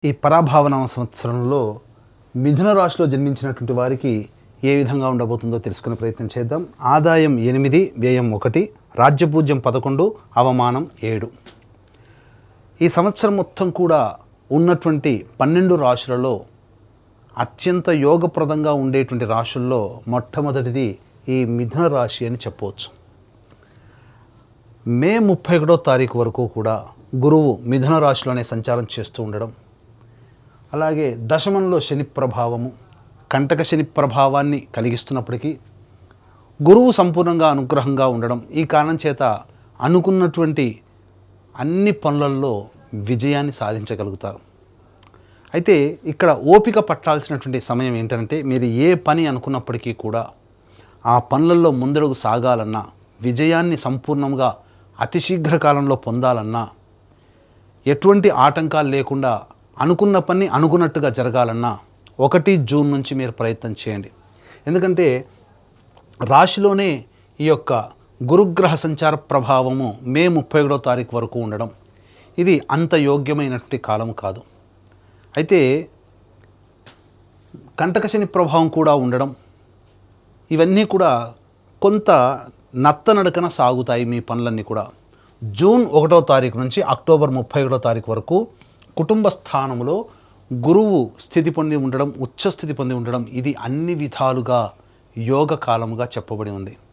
ఈ పరాభావనామ సంవత్సరంలో మిథున రాశిలో జన్మించినటువంటి వారికి ఏ విధంగా ఉండబోతుందో తెలుసుకునే ప్రయత్నం చేద్దాం. ఆదాయం 8, వ్యయం 1, రాజ్యపూజ్యం 11, అవమానం 7. ఈ సంవత్సరం మొత్తం కూడా ఉన్నటువంటి 12 రాశులలో అత్యంత యోగప్రదంగా ఉండేటువంటి రాశుల్లో మొట్టమొదటిది ఈ మిథున రాశి అని చెప్పవచ్చు. మే 31వ తారీఖు వరకు కూడా గురువు మిథున రాశిలోనే సంచారం చేస్తూ ఉండడం, అలాగే దశమంలో శని ప్రభావము, కంటక శని ప్రభావాన్ని కలిగిస్తున్నప్పటికీ గురువు సంపూర్ణంగా అనుగ్రహంగా ఉండడం, ఈ కారణం చేత అనుకున్నటువంటి అన్ని పనులలో విజయాన్ని సాధించగలుగుతారు. అయితే ఇక్కడ ఓపిక పట్టాల్సినటువంటి సమయం ఏంటంటే, మీరు ఏ పని అనుకున్నప్పటికీ కూడా ఆ పనులలో ముందడుగు సాగాలన్నా, విజయాన్ని సంపూర్ణంగా అతి శీఘ్ర కాలంలో పొందాలన్నా, ఎటువంటి ఆటంకాలు లేకుండా అనుకున్న పని అనుకున్నట్టుగా జరగాలన్నా 1 జూన్ నుంచి మీరు ప్రయత్నం చేయండి. ఎందుకంటే రాశిలోనే ఈ యొక్క గురుగ్రహ సంచార ప్రభావము మే 31వ తారీఖు వరకు ఉండడం, ఇది అంత యోగ్యమైనటువంటి కాలం కాదు. అయితే కంటక శని ప్రభావం కూడా ఉండడం, ఇవన్నీ కూడా కొంత నత్తనడకన సాగుతాయి మీ పనులన్నీ కూడా. జూన్ 1వ తారీఖు నుంచి అక్టోబర్ 31వ తారీఖు వరకు కుటుంబ స్థానంలో గురువు స్థితి పొంది ఉండడం, ఉచ్చ స్థితి పొంది ఉండడం, ఇది అన్ని విధాలుగా యోగ కాలముగా చెప్పబడి ఉంది.